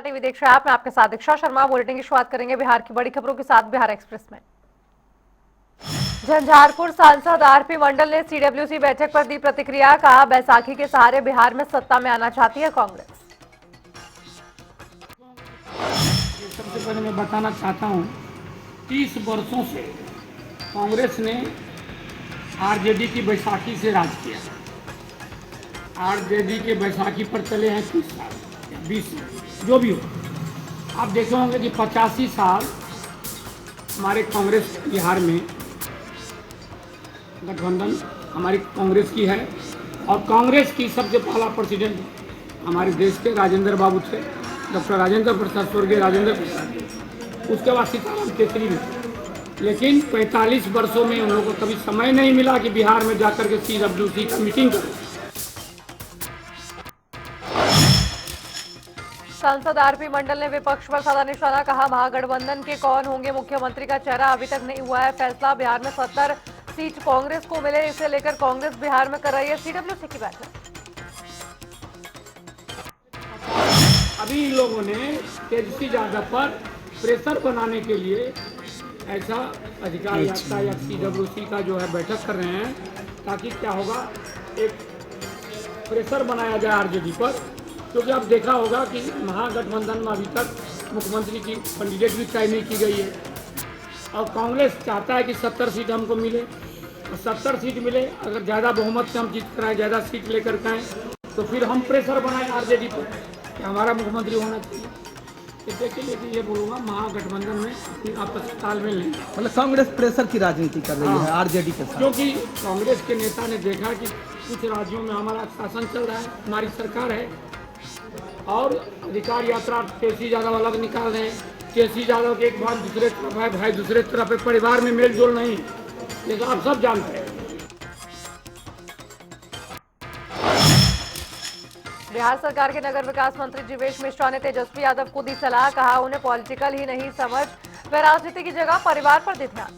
TV देख रहे हैं आप। मैं आपके साथ दीक्षा शर्मा। बुलेटिन की शुरुआत करेंगे बिहार की बड़ी खबरों के साथ। बिहार एक्सप्रेस में झंझारपुर सांसद आरपी मंडल ने सीडब्ल्यूसी बैठक पर दी प्रतिक्रिया। कहा, बैसाखी के सहारे बिहार में सत्ता में आना चाहती है कांग्रेस। सबसे पहले मैं बताना चाहता हूं, 30 वर्षों से कांग्रेस ने आरजेडी की बैसाखी से राज किया। आरजेडी के बैसाखी पर चले हैं 30 साल या 20 साल, जो भी हो। आप देखे होंगे कि 85 साल हमारे कांग्रेस बिहार में गठबंधन हमारी कांग्रेस की है, और कांग्रेस की सबसे पहला प्रेसिडेंट हमारे देश के राजेंद्र बाबू थे, डॉक्टर राजेंद्र प्रसाद, स्वर्गीय राजेंद्र प्रसाद। उसके बाद सीताराम केसरी भी। लेकिन 45 वर्षों में उन लोगों को कभी समय नहीं मिला कि बिहार में जाकर के सीडब्ल्यूसी का मीटिंग करें। सांसद आरपी मंडल ने विपक्ष पर साधा निशाना। कहा, महागठबंधन के कौन होंगे मुख्यमंत्री का चेहरा अभी तक नहीं हुआ है फैसला। बिहार में 70 सीट कांग्रेस को मिले, इसे लेकर कांग्रेस बिहार में कर रही है सीडब्ल्यूसी की बैठक। अभी इन लोगों ने तेजस्वी यादव पर प्रेशर बनाने के लिए ऐसा अधिकार यात्रा या सीडब्ल्यूसी का जो है बैठक कर रहे हैं, ताकि क्या होगा, एक प्रेशर बनाया जाए आरजेडी पर। क्योंकि अब देखा होगा कि महागठबंधन में अभी तक मुख्यमंत्री की कैंडिडेट भी तय नहीं की गई है, और कांग्रेस चाहता है कि 70 सीट हमको मिले, और 70 सीट मिले, अगर ज़्यादा बहुमत से हम जीत कर आए, ज़्यादा सीट लेकर के आए, तो फिर हम प्रेशर बनाएं आरजेडी पर कि हमारा मुख्यमंत्री होना चाहिए। इसके लिए ये बोलूँगा, महागठबंधन में आपस तालमेल नहीं, मतलब कांग्रेस प्रेशर की राजनीति कर रही है आरजेडी के साथ। क्योंकि कांग्रेस के नेता ने देखा कि कुछ राज्यों में हमारा शासन चल रहा है, हमारी सरकार है, और अधिकार यात्रा तेजस्वी यादव अलग निकाल रहे हैं। तेजस्वी यादव के एक भाई दूसरे तरफ है, भाई दूसरे तरफ है, परिवार में मेल जोल नहीं, ये तो आप सब जानते हैं। बिहार सरकार के नगर विकास मंत्री जीवेश मिश्रा ने तेजस्वी यादव को दी सलाह। कहा, उन्हें पॉलिटिकल ही नहीं समझ, वे राजनीति की जगह परिवार पर दे ध्यान।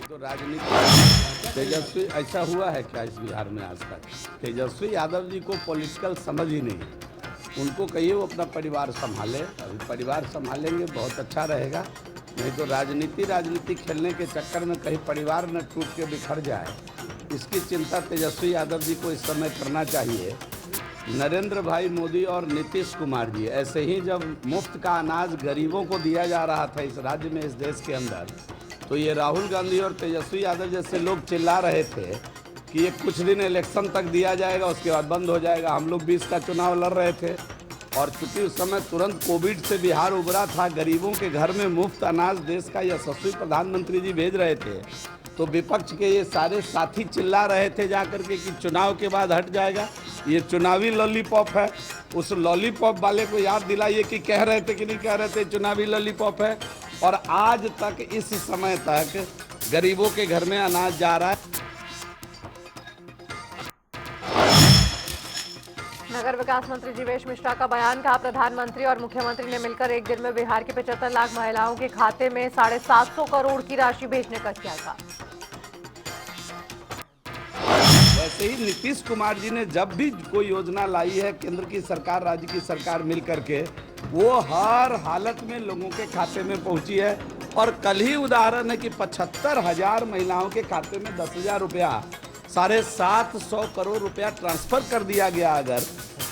तो राजनीति तेजस्वी ऐसा हुआ है क्या इस बिहार में आज तक? तेजस्वी यादव जी को पॉलिटिकल समझ ही नहीं। उनको कहिए वो अपना परिवार संभाले, अभी परिवार संभालेंगे बहुत अच्छा रहेगा। नहीं तो राजनीति खेलने के चक्कर में कहीं परिवार न टूट के बिखर जाए, इसकी चिंता तेजस्वी यादव जी को इस समय करना चाहिए। नरेंद्र भाई मोदी और नीतीश कुमार जी ऐसे ही जब मुफ्त का अनाज गरीबों को दिया जा रहा था इस राज्य में, इस देश के अंदर, तो ये राहुल गांधी और तेजस्वी यादव जैसे लोग चिल्ला रहे थे कि ये कुछ दिन इलेक्शन तक दिया जाएगा, उसके बाद बंद हो जाएगा। हम लोग 20 का चुनाव लड़ रहे थे, और चूंकि उस समय तुरंत कोविड से बिहार उभरा था, गरीबों के घर में मुफ्त अनाज देश का यशस्वी प्रधानमंत्री जी भेज रहे थे, तो विपक्ष के ये सारे साथी चिल्ला रहे थे जाकर के कि चुनाव के बाद हट जाएगा। ये चुनावी लॉलीपॉप है। उस लॉलीपॉप वाले को याद दिलाइए कि कह रहे थे कि नहीं कह रहे थे चुनावी लॉलीपॉप है, और आज तक इस समय तक गरीबों के घर में अनाज जा रहा है। नगर विकास मंत्री जीवेश मिश्रा का बयान। कहा, प्रधानमंत्री और मुख्यमंत्री ने मिलकर एक दिन में बिहार की 75 लाख महिलाओं के खाते में 750 करोड़ की राशि भेजने का किया था। वैसे ही नीतीश कुमार जी ने जब भी कोई योजना लाई है केंद्र की सरकार, राज्य की सरकार मिल करके, वो हर हालत में लोगों के खाते में पहुंची है। और कल ही उदाहरण है कि 75,000 महिलाओं के खाते में 10,000 रुपया, 750 करोड़ रुपया ट्रांसफर कर दिया गया। अगर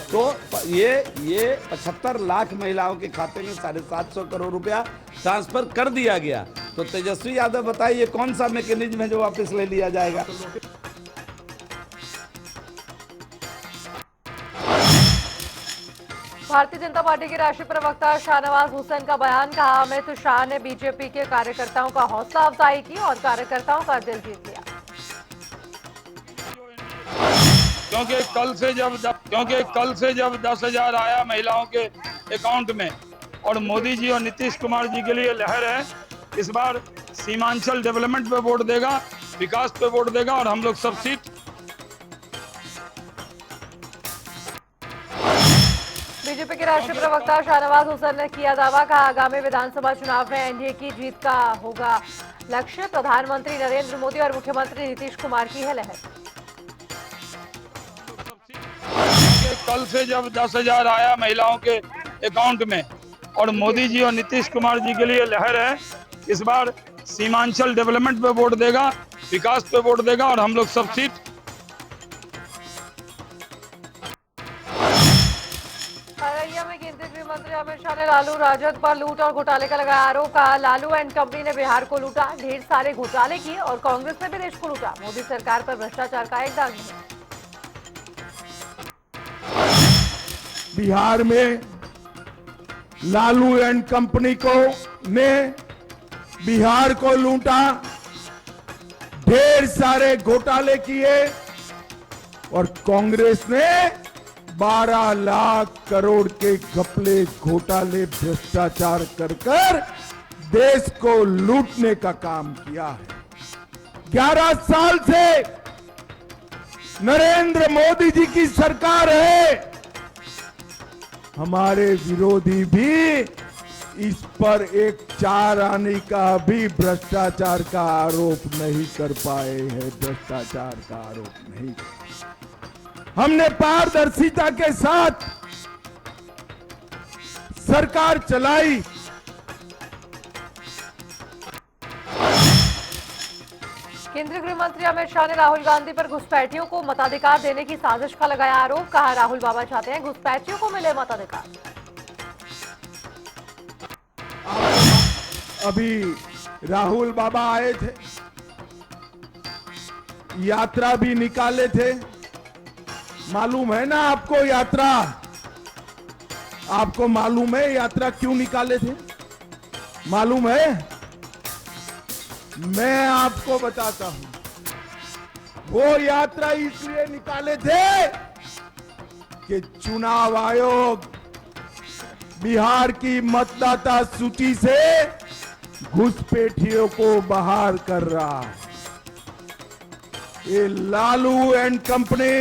तो ये 75 लाख महिलाओं के खाते में 750 करोड़ रुपया ट्रांसफर कर दिया गया, तो तेजस्वी यादव बताइए कौन सा मैकेनिज्म है जो वापस ले लिया जाएगा? भारतीय जनता पार्टी के राष्ट्रीय प्रवक्ता शाहनवाज हुसैन का बयान। कहा, अमित शाह ने बीजेपी के कार्यकर्ताओं का हौसला अफजाई की और कार्यकर्ताओं का दिल जीत लिया। क्योंकि कल से जब 10,000 आया महिलाओं के अकाउंट में, और मोदी जी और नीतीश कुमार जी के लिए लहर है, इस बार सीमांचल डेवलपमेंट पे वोट देगा, विकास पे वोट देगा, और हम लोग सब सीट। बीजेपी के राष्ट्रीय प्रवक्ता शाहनवाज हुसैन ने किया दावा। कहा, आगामी विधानसभा चुनाव में एनडीए की जीत का होगा लक्ष्य। प्रधानमंत्री नरेंद्र मोदी और मुख्यमंत्री नीतीश कुमार की है लहर। कल से जब 10,000 आया महिलाओं के अकाउंट में और मोदी जी और नीतीश कुमार जी के लिए लहर है, इस बार सीमांचल डेवलपमेंट पे वोट देगा, विकास पे वोट देगा और हम लोग सब सीट खगड़िया में केंद्रीय गृह मंत्री अमित शाह ने लालू राजद पर लूट और घोटाले का लगाया आरोप। कहा लालू एंड कंपनी ने बिहार को लूटा, ढेर सारे घोटाले किए और कांग्रेस ने भी देश को लूटा। मोदी सरकार पर भ्रष्टाचार का एक दाग नहीं। बिहार में लालू एंड कंपनी को ने बिहार को लूटा, ढेर सारे घोटाले किए और कांग्रेस ने 12 लाख करोड़ के घपले घोटाले भ्रष्टाचार कर देश को लूटने का काम किया है। 11 साल से नरेंद्र मोदी जी की सरकार है। हमारे विरोधी भी इस पर एक 4 आने का भी भ्रष्टाचार का आरोप नहीं कर पाए हैं। भ्रष्टाचार का आरोप नहीं। हमने पारदर्शिता के साथ सरकार चलाई। केंद्रीय गृह मंत्री अमित शाह ने राहुल गांधी पर घुसपैठियों को मताधिकार देने की साजिश का लगाया आरोप। कहा राहुल बाबा चाहते हैं घुसपैठियों को मिले मताधिकार। अभी राहुल बाबा आए थे, यात्रा भी निकाले थे। मालूम है ना आपको यात्रा? आपको मालूम है यात्रा क्यों निकाले थे? मालूम है? मैं आपको बताता हूं। वो यात्रा इसलिए निकाले थे कि चुनाव आयोग बिहार की मतदाता सूची से घुसपैठियों को बाहर कर रहा है। ये लालू एंड कंपनी,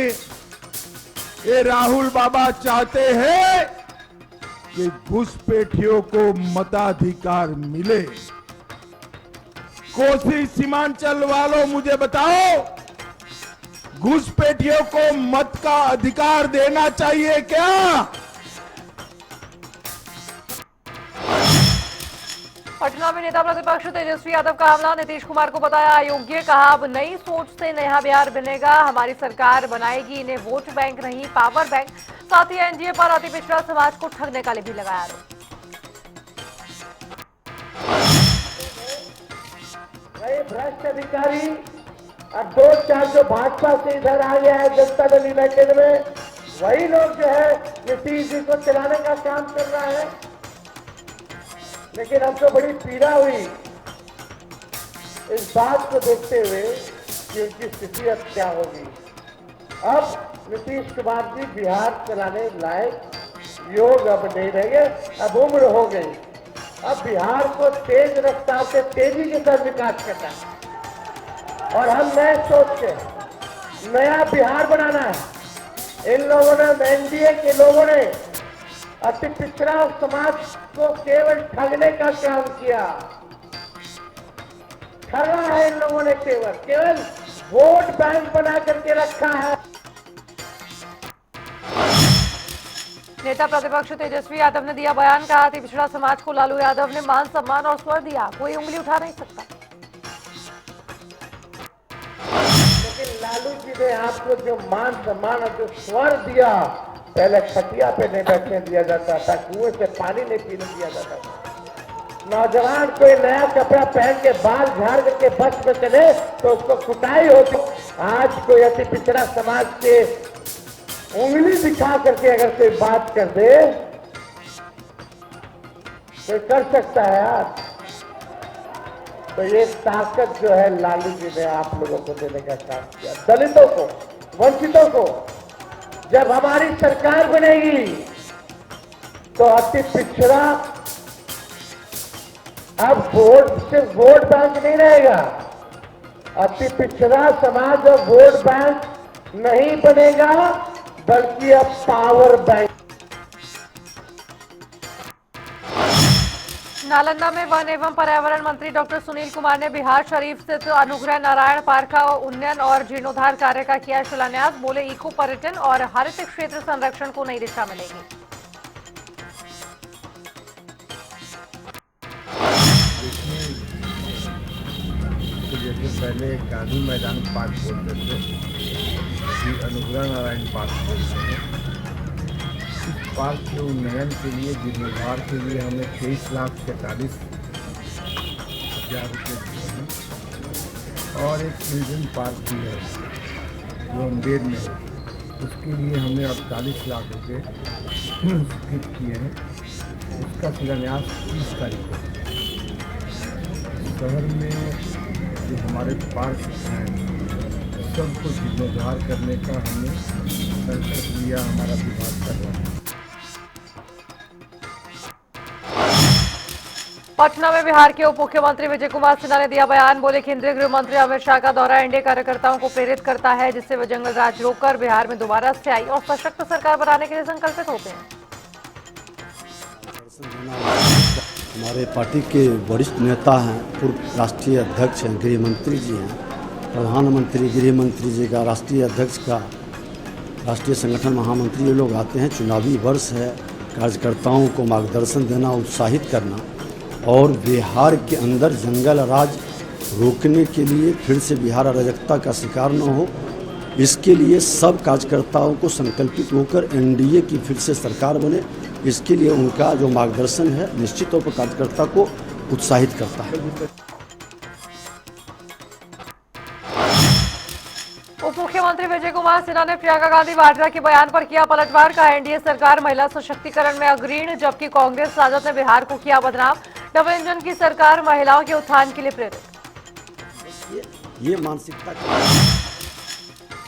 ये राहुल बाबा चाहते हैं कि घुसपैठियों को मताधिकार मिले। कोसी सीमांचल वालों मुझे बताओ, घुसपैठियों को मत का अधिकार देना चाहिए क्या? पटना में नेता प्रतिपक्ष तेजस्वी यादव का हमला। नीतीश कुमार को बताया अयोग्य। कहा अब नई सोच से नया बिहार बनेगा, हमारी सरकार बनाएगी, इन्हें वोट बैंक नहीं पावर बैंक। साथ ही एनडीए पर अति पिछड़ा समाज को ठगने का भी लगाया आरोप। नए भ्रष्ट अधिकारी और 2-4 जो भाजपा से इधर आ गया है जनता दल यूनाइटेड में, वही लोग जो है नीतीश जी को चलाने का काम कर रहा है। लेकिन हमको बड़ी पीड़ा हुई इस बात को देखते हुए कि उनकी स्थिति अब क्या होगी। अब नीतीश कुमार जी बिहार चलाने लायक योग अब नहीं रहेंगे, अब उम्र हो गई। अब बिहार को तेज रफ्तार से तेजी के साथ विकास करना है और हम नए सोच के नया बिहार बनाना है। इन लोगों ने, एनडीए के लोगों ने अति पिछड़ा समाज को केवल ठगने का काम किया। ठगा है इन लोगों ने, केवल वोट बैंक बना करके रखा है। नेता प्रतिपक्ष तेजस्वी यादव ने दिया बयान। कहा अति पिछड़ा समाज को लालू यादव ने मान सम्मान और स्वर दिया, कोई उंगली उठा नहीं सकता। लेकिन लालू जी ने आपको जो मान सम्मान और जो स्वर दिया, पहले खटिया पे नहीं बैठने दिया जाता था, कुएं से पानी नहीं पीने दिया जाता था। नौजवान कोई नया कपड़ा पहन के बाल झाड़ करके बस में चले तो उसको कुटाई होती। आज कोई अति पिछड़ा समाज के उंगली दिखा करके अगर कोई बात कर दे, कोई कर सकता है यार। तो ये ताकत जो है लालू जी ने आप लोगों को देने का काम किया। दलितों को, वंचितों को जब हमारी सरकार बनेगी तो अति पिछड़ा अब सिर्फ वोट बैंक नहीं रहेगा। अति पिछड़ा समाज अब वोट बैंक नहीं बनेगा, बल्कि अब पावर बैंक। नालंदा में वन एवं पर्यावरण मंत्री डॉक्टर सुनील कुमार ने बिहार शरीफ स्थित अनुग्रह नारायण पार्क का उन्नयन और जीर्णोद्धार कार्य का किया शिलान्यास। बोले इको पर्यटन और हरित क्षेत्र संरक्षण को नई दिशा मिलेगी। जैसे पहले गांधी मैदान पार्क बोलते थे, अभी अनुग्रह नारायण पार्क बोलते हैं। इस पार्क के उन्नयन के लिए, जीर्णोद्धार के लिए हमें 23,43,000 रुपये दिए हैं। और एक चिल्ड्रन पार्क भी है जो अम्बेर में है, उसके लिए हमने 48 लाख रुपये स्वीकृत किए हैं। उसका शिलान्यास 30 तारीख को। शहर में जो हमारे पार्क हैं सबको जीर्णोद्धार करने का हमने संकल्प लिया, हमारा विभाग कर रहा है। पटना में बिहार के उप मुख्यमंत्री विजय कुमार सिन्हा ने दिया बयान। बोले केंद्रीय गृह मंत्री अमित शाह का दौरा एनडीए कार्यकर्ताओं को प्रेरित करता है, जिससे वे जंगल राज रोककर बिहार में दोबारा स्थायी और सशक्त सरकार बनाने के लिए संकल्पित होते हैं। हमारे पार्टी के वरिष्ठ नेता हैं, पूर्व राष्ट्रीय अध्यक्ष हैं, गृह मंत्री जी हैं, प्रधानमंत्री गृह मंत्री जी का, राष्ट्रीय अध्यक्ष का, राष्ट्रीय संगठन महामंत्री, ये लोग आते हैं। चुनावी वर्ष है, कार्यकर्ताओं को मार्गदर्शन देना, उत्साहित करना और बिहार के अंदर जंगल राज रोकने के लिए फिर से बिहार अराजकता का शिकार न हो, इसके लिए सब कार्यकर्ताओं को संकल्पित होकर एनडीए की फिर से सरकार बने, इसके लिए उनका जो मार्गदर्शन है निश्चित तौर पर कार्यकर्ता को उत्साहित करता है। उप मुख्यमंत्री विजय कुमार सिन्हा ने प्रियंका गांधी वाड्रा के बयान पर किया पलटवार। का एनडीए सरकार महिला सशक्तिकरण में अग्रणी, जबकि कांग्रेस राजद ने बिहार को किया बदनाम। डबल इंजन की सरकार महिलाओं के उत्थान के लिए प्रेरित। ये मानसिकता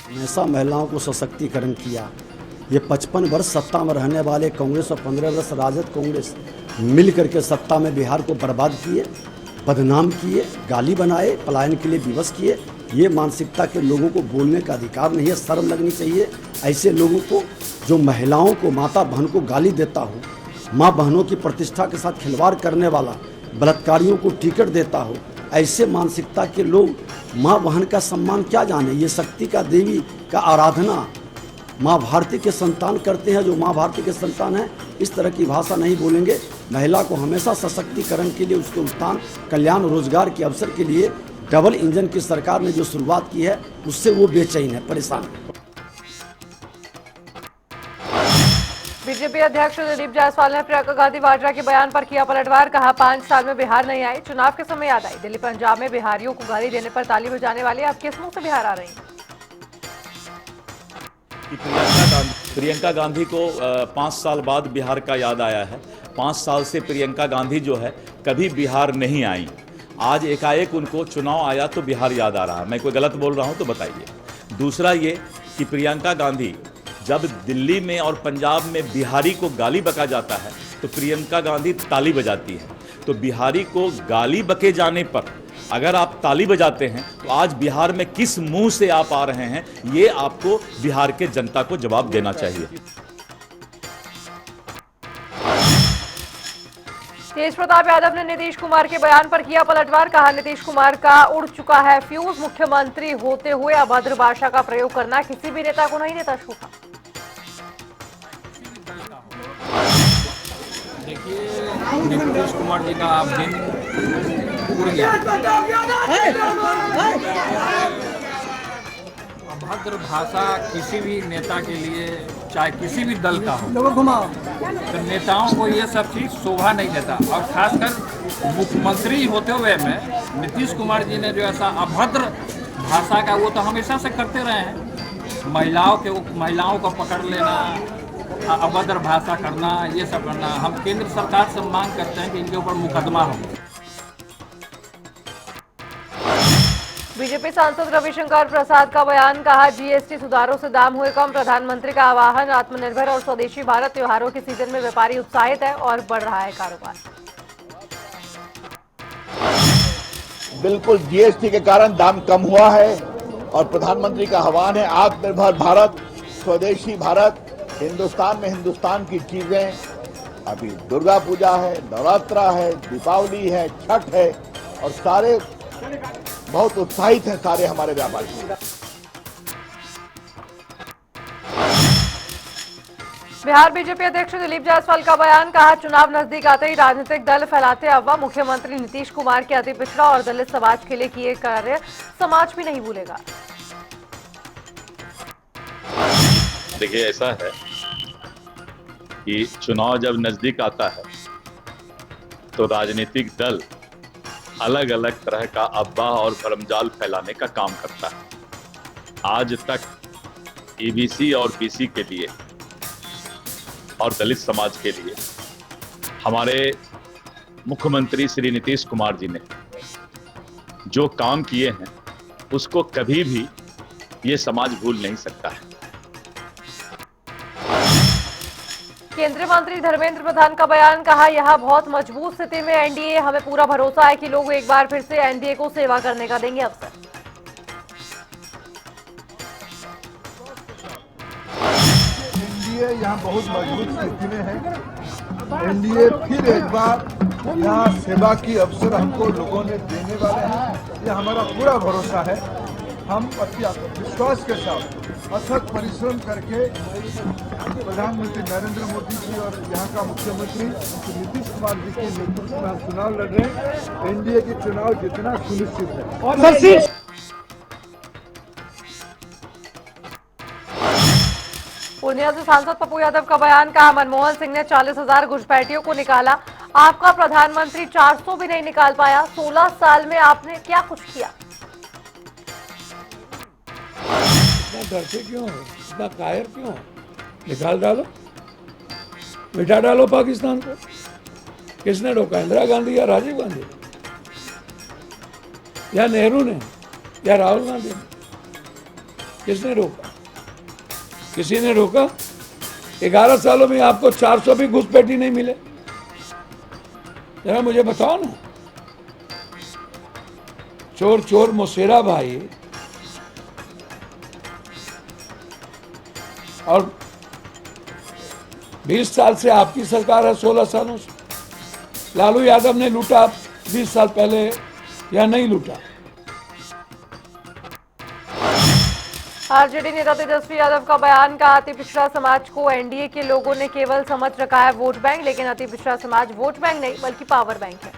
हमेशा महिलाओं को सशक्तिकरण किया। ये 55 वर्ष सत्ता में रहने वाले कांग्रेस और 15 वर्ष राजद कांग्रेस मिल करके सत्ता में बिहार को बर्बाद किए, बदनाम किए, गाली बनाए, पलायन के लिए विवश किए। ये मानसिकता के लोगों को बोलने का अधिकार नहीं है, शर्म लगनी चाहिए। ऐसे लोगों को, जो महिलाओं को, माता बहन को गाली देता हो, माँ बहनों की प्रतिष्ठा के साथ खिलवाड़ करने वाला, बलात्कारियों को टिकट देता हो, ऐसे मानसिकता के लोग माँ बहन का सम्मान क्या जाने। ये शक्ति का, देवी का आराधना माँ भारती के संतान करते हैं। जो माँ भारती के संतान हैं, इस तरह की भाषा नहीं बोलेंगे। महिला को हमेशा सशक्तिकरण के लिए, उसके उत्थान, कल्याण, रोजगार के अवसर के लिए डबल इंजन की सरकार ने जो शुरुआत की है, उससे वो बेचैन है, परेशान है। बीजेपी अध्यक्ष दिलीप जायसवाल ने प्रियंका गांधी वाड्रा के बयान पर किया पलटवार। कहा 5 साल में बिहार नहीं आई, चुनाव के समय याद आई। दिल्ली पंजाब में बिहारियों को गाली देने पर ताली बजाने वाले अब किस मुंह से बिहार आ रही हैं? प्रियंका गांधी को 5 साल बाद बिहार का याद आया है। 5 साल से प्रियंका गांधी जो है कभी बिहार नहीं आई। आज एकाएक उनको चुनाव आया तो बिहार याद आ रहा है। मैं कोई गलत बोल रहा हूं तो बताइए। दूसरा ये कि प्रियंका गांधी जब दिल्ली में और पंजाब में बिहारी को गाली बका जाता है तो प्रियंका गांधी ताली बजाती है। तो बिहारी को गाली बके जाने पर अगर आप ताली बजाते हैं तो आज बिहार में किस मुंह से आप आ रहे हैं, ये आपको बिहार के जनता को जवाब देना चाहिए। तेज प्रताप यादव ने नीतीश कुमार के बयान पर किया पलटवार। कहा नीतीश कुमार का उड़ चुका है फ्यूज, मुख्यमंत्री होते हुए अभद्र भाषा का प्रयोग करना किसी भी नेता को नहीं देता शोभा। देखिए, नीतीश कुमार जी का दिन उड़ गया। अभद्र भाषा किसी भी नेता के लिए, चाहे किसी भी दल का हो, तो नेताओं को ये सब चीज़ शोभा नहीं देता। और खासकर मुख्यमंत्री होते हुए में नीतीश कुमार जी ने जो ऐसा अभद्र भाषा का, वो तो हमेशा से करते रहे हैं। महिलाओं को पकड़ लेना, अभद्र भाषा करना, ये सब करना। हम केंद्र सरकार से मांग करते हैं कि इनके ऊपर मुकदमा हो। बीजेपी सांसद रविशंकर प्रसाद का बयान। कहा जीएसटी सुधारों से दाम हुए कम। प्रधानमंत्री का आह्वान। आत्मनिर्भर और स्वदेशी भारत त्योहारों के सीजन में व्यापारी उत्साहित है और बढ़ रहा है कारोबार। बिल्कुल, जीएसटी के कारण दाम कम हुआ है और प्रधानमंत्री का आह्वान है आत्मनिर्भर भारत, स्वदेशी भारत। हिंदुस्तान में हिंदुस्तान की चीजें अभी दुर्गा पूजा है, नवरात्रा है, दीपावली है, छठ है और सारे बहुत उत्साहित हैं सारे हमारे व्यापारी। बिहार बीजेपी अध्यक्ष दिलीप जायसवाल का बयान, कहा चुनाव नजदीक आते ही राजनीतिक दल फैलाते अफवाह, मुख्यमंत्री नीतीश कुमार के अति पिछड़ा और दलित समाज के लिए किए कार्य समाज भी नहीं भूलेगा। देखिए, ऐसा है कि चुनाव जब नजदीक आता है तो राजनीतिक दल अलग अलग तरह का अफवाह और भरमजाल फैलाने का काम करता है। आज तक ईबीसी और बीसी के लिए और दलित समाज के लिए हमारे मुख्यमंत्री श्री नीतीश कुमार जी ने जो काम किए हैं उसको कभी भी ये समाज भूल नहीं सकता है। केंद्रीय मंत्री धर्मेंद्र प्रधान का बयान, कहा यह बहुत मजबूत स्थिति में एनडीए, हमें पूरा भरोसा है कि लोग एक बार फिर से एनडीए को सेवा करने का देंगे अवसर। एनडीए यहाँ बहुत मजबूत स्थिति में है। एनडीए फिर एक बार यहाँ सेवा की अवसर हमको लोगों ने देने वाले हैं, ये हमारा पूरा भरोसा है। हम अति विश्वास के साथ अथक परिश्रम करके प्रधानमंत्री नरेंद्र मोदी जी और यहाँ का मुख्यमंत्री नीतीश कुमार जी के नेतृत्व में हम चुनाव लड़ रहे हैं। एनडीए की चुनाव जितना सुनिश्चित है। और पूर्णिया से सांसद पप्पू यादव का बयान, कहा मनमोहन सिंह ने 40,000 घुसपैठियों को निकाला, आपका प्रधानमंत्री 400 भी नहीं निकाल पाया। 16 साल में आपने क्या कुछ किया। इतना डरते क्यों हो, इतना कायर क्यों हो? निकाल डालो, मिटा डालो पाकिस्तान को। किसने रोका? इंदिरा गांधी या राजीव गांधी या नेहरू ने या राहुल गांधी ने? किसने रोका? किसी ने रोका? 11 सालों में आपको 400 भी घुसपैठी नहीं मिले। जरा मुझे बताओ ना। चोर चोर मौसेरा भाई और 20 साल से आपकी सरकार है, 16 सालों से। लालू यादव ने लूटा 20 साल पहले या नहीं लूटा? आरजेडी नेता तेजस्वी यादव का बयान, का अति पिछड़ा समाज को एनडीए के लोगों ने केवल समझ रखा है वोट बैंक, लेकिन अति पिछड़ा समाज वोट बैंक नहीं बल्कि पावर बैंक है।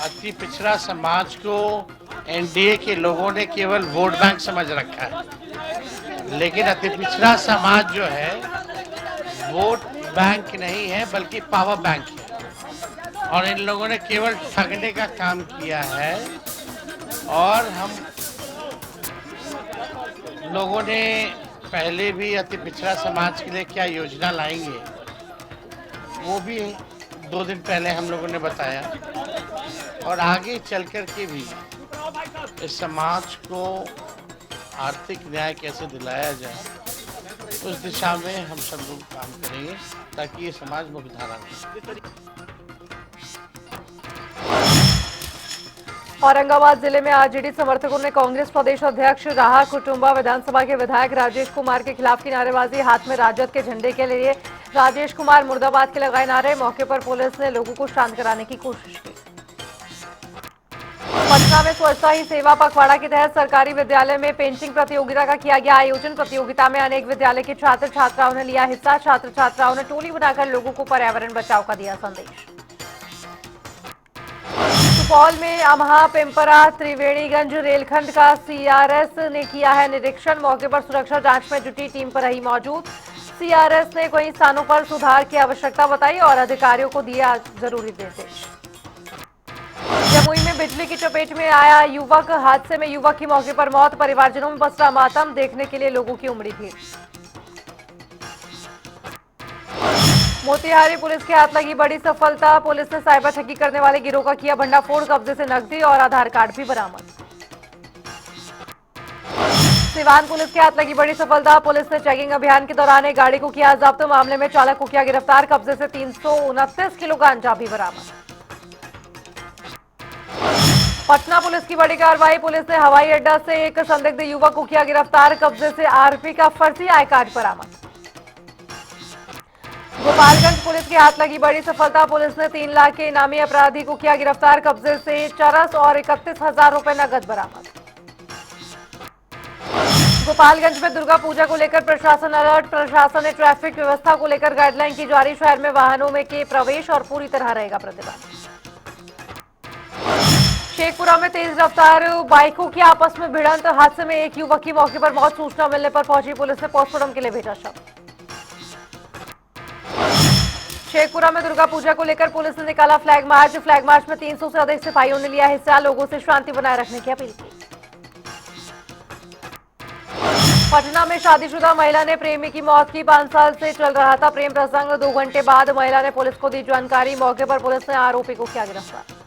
अति पिछड़ा समाज को एनडीए के लोगों ने केवल वोट बैंक समझ रखा है, लेकिन अति पिछड़ा समाज जो है वोट बैंक नहीं है बल्कि पावर बैंक है। और इन लोगों ने केवल ठगने का काम किया है। और हम लोगों ने पहले भी अति पिछड़ा समाज के लिए क्या योजना लाएंगे वो भी 2 दिन पहले हम लोगों ने बताया। और आगे चल कर के भी इस समाज को आर्थिक न्याय कैसे दिलाया जाए उस दिशा में हम सब लोग काम करेंगे ताकि ये समाज मुख्यधारा हो। औरंगाबाद जिले में आरजेडी समर्थकों ने कांग्रेस प्रदेश अध्यक्ष राहा कुटुंबा, विधानसभा के विधायक राजेश कुमार के खिलाफ की नारेबाजी, हाथ में राजद के झंडे के लिए राजेश कुमार मुर्दाबाद के लगाए नारे। मौके पर पुलिस ने लोगों को शांत कराने की कोशिश की। पटना में स्वच्छता ही सेवा पखवाड़ा के तहत सरकारी विद्यालय में पेंटिंग प्रतियोगिता का किया गया आयोजन। प्रतियोगिता में अनेक विद्यालय के छात्र छात्राओं ने लिया हिस्सा। छात्र छात्राओं ने टोली बनाकर लोगों को पर्यावरण बचाव का दिया संदेश। सुपौल में अमहा पिंपरा त्रिवेणीगंज रेलखंड का सीआरएस ने किया है निरीक्षण। मौके पर सुरक्षा जांच में जुटी टीम पर रही मौजूद। सीआरएस ने कई स्थानों पर सुधार की आवश्यकता बताई और अधिकारियों को दिया जरूरी निर्देश। जमुई में बिजली की चपेट में आया युवक, हादसे में युवक की मौके पर मौत। परिवारजनों में पसरा मातम, देखने के लिए लोगों की उमड़ी भीड़। मोतिहारी पुलिस के हाथ लगी बड़ी सफलता। पुलिस ने साइबर ठगी करने वाले गिरोह का किया भंडाफोड़, कब्जे से नकदी और आधार कार्ड भी बरामद। सिवान पुलिस के हाथ लगी बड़ी सफलता। पुलिस ने चेकिंग अभियान के दौरान एक गाड़ी को किया जब्त। मामले में चालक को किया गिरफ्तार, कब्जे से 329 किलो गांजा भी बरामद। पटना पुलिस की बड़ी कार्रवाई। पुलिस ने हवाई अड्डा से एक संदिग्ध युवक को किया गिरफ्तार, कब्जे से आरपी का फर्जी आई कार्ड बरामद। गोपालगंज पुलिस के हाथ लगी बड़ी सफलता। पुलिस ने 3 लाख के इनामी अपराधी को किया गिरफ्तार। कब्जे से चरस और 31,000 रुपए नकद बरामद। गोपालगंज में दुर्गा पूजा को लेकर प्रशासन अलर्ट। प्रशासन ने ट्रैफिक व्यवस्था को लेकर गाइडलाइन की जारी। शहर में वाहनों में के प्रवेश और पूरी तरह रहेगा प्रतिबंध। शेखपुरा में तेज रफ्तार बाइकों की आपस में भिड़ंत। हादसे में एक युवक की मौके पर मौत। सूचना मिलने पर पहुंची पुलिस ने पोस्टमार्टम के लिए भेजा शव। शेखपुरा में दुर्गा पूजा को लेकर पुलिस ने निकाला फ्लैग मार्च। फ्लैग मार्च में 300 से अधिक सिपाहियों ने लिया हिस्सा। लोगों से शांति बनाए रखने की अपील की। पटना में शादीशुदा महिला ने प्रेमी की मौत की। 5 साल से चल रहा था प्रेम प्रसंग। 2 घंटे बाद महिला ने पुलिस को दी जानकारी। मौके पर पुलिस ने आरोपी को किया गिरफ्तार।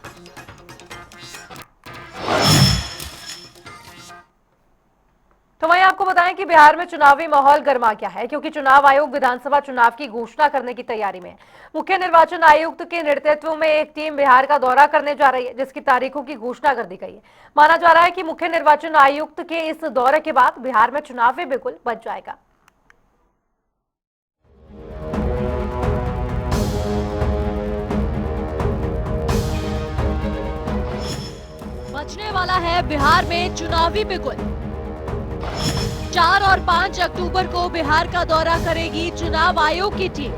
तो वहीं आपको बताएं कि बिहार में चुनावी माहौल गर्मा गया है, क्योंकि चुनाव आयोग विधानसभा चुनाव की घोषणा करने की तैयारी में है। मुख्य निर्वाचन आयुक्त के नेतृत्व में एक टीम बिहार का दौरा करने जा रही है, जिसकी तारीखों की घोषणा कर दी गई है। माना जा रहा है कि मुख्य निर्वाचन आयुक्त के इस दौरे के बाद बिहार में चुनावी बिगुल बच जाएगा। बचने वाला है बिहार में चुनावी बिगुल। 4 और 5 अक्टूबर को बिहार का दौरा करेगी चुनाव आयोग की टीम।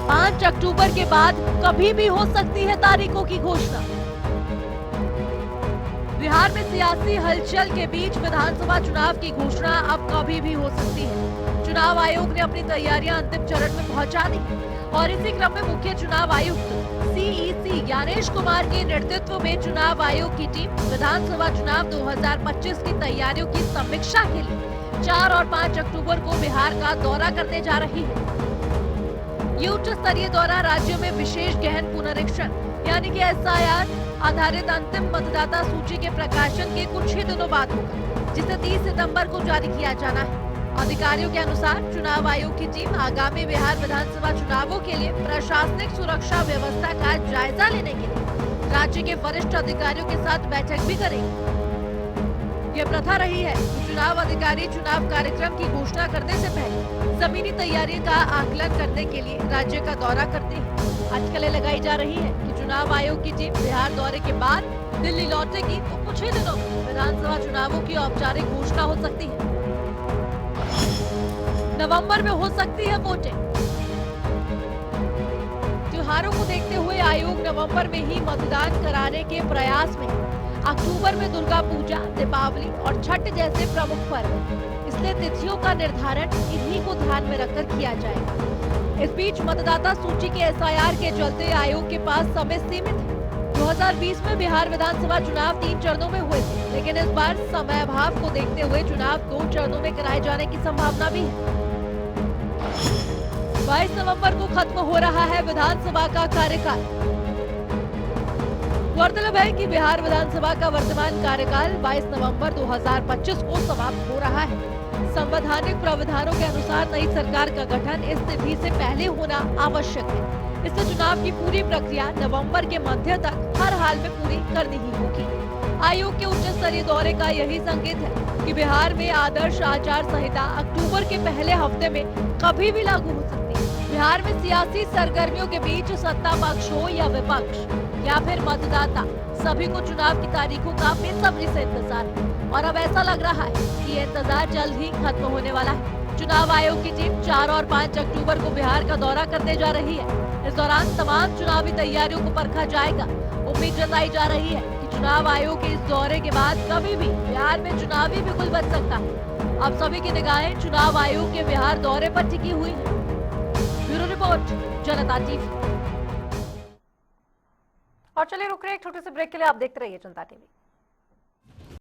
5 अक्टूबर के बाद कभी भी हो सकती है तारीखों की घोषणा। बिहार में सियासी हलचल के बीच विधानसभा चुनाव की घोषणा अब कभी भी हो सकती है। चुनाव आयोग ने अपनी तैयारियां अंतिम चरण में पहुंचा दी और इसी क्रम में मुख्य चुनाव आयुक्त CEC ज्ञानेश कुमार के नेतृत्व में चुनाव आयोग की टीम विधानसभा चुनाव 2025 की तैयारियों की समीक्षा के लिए 4 और 5 अक्टूबर को बिहार का दौरा करने जा रही है। ये उच्च स्तरीय दौरा राज्य में विशेष गहन पुनरीक्षण यानी कि SIR आधारित अंतिम मतदाता सूची के प्रकाशन के कुछ ही दिनों बाद होगा, जिसे 30 सितंबर को जारी किया जाना है। अधिकारियों के अनुसार चुनाव आयोग की टीम आगामी बिहार विधानसभा चुनावों के लिए प्रशासनिक सुरक्षा व्यवस्था का जायजा लेने के लिए राज्य के वरिष्ठ अधिकारियों के साथ बैठक भी करेगी। ये प्रथा रही है कि चुनाव अधिकारी चुनाव कार्यक्रम की घोषणा करने से पहले जमीनी तैयारी का आकलन करने के लिए राज्य का दौरा करते हैं। अटकलें लगाई जा रही है कि चुनाव आयोग की टीम बिहार दौरे के बाद दिल्ली लौटेगी तो कुछ ही दिनों में विधानसभा चुनावों की औपचारिक घोषणा हो सकती है। नवंबर में हो सकती है वोटिंग। त्योहारों को देखते हुए आयोग नवंबर में ही मतदान कराने के प्रयास में। अक्टूबर में दुर्गा पूजा, दीपावली और छठ जैसे प्रमुख पर्व, इसलिए तिथियों का निर्धारण इन्हीं को ध्यान में रखकर किया जाएगा। इस बीच मतदाता सूची के SIR के चलते आयोग के पास समय सीमित है। 2020 में बिहार विधानसभा चुनाव 3 चरणों में हुए थे, लेकिन इस बार समय अभाव को देखते हुए चुनाव 2 चरणों में कराए जाने की संभावना भी है। 22 नवंबर को खत्म हो रहा है विधानसभा का कार्यकाल। गौरतलब है कि बिहार विधानसभा का वर्तमान कार्यकाल 22 नवंबर 2025 को समाप्त हो रहा है। संवैधानिक प्रावधानों के अनुसार नई सरकार का गठन इस तिथि से पहले होना आवश्यक है। इससे चुनाव की पूरी प्रक्रिया नवंबर के मध्य तक हर हाल में पूरी करनी ही होगी। आयोग के उच्च स्तरीय दौरे का यही संकेत है कि बिहार में आदर्श आचार संहिता अक्टूबर के पहले हफ्ते में कभी भी लागू हो सकती है। बिहार में सियासी सरगर्मियों के बीच सत्ता पक्ष हो या विपक्ष या फिर मतदाता, सभी को चुनाव की तारीखों का बेसब्री से इंतजार है और अब ऐसा लग रहा है कि ये इंतजार जल्द ही खत्म होने वाला है। चुनाव आयोग की टीम 4 और 5 अक्टूबर को बिहार का दौरा करने जा रही है। इस दौरान तमाम चुनावी तैयारियों को परखा जाएगा। उम्मीद जताई जा रही है कि चुनाव आयोग के इस दौरे के बाद कभी भी बिहार में चुनावी बिगुल बच सकता है। अब सभी की निगाहें चुनाव आयोग के बिहार दौरे पर टिकी हुई है। ब्यूरो रिपोर्ट, जनता टीवी। और चलिए रुक रहे एक छोटे से ब्रेक के लिए। आप देखते रहिए जनता टीवी।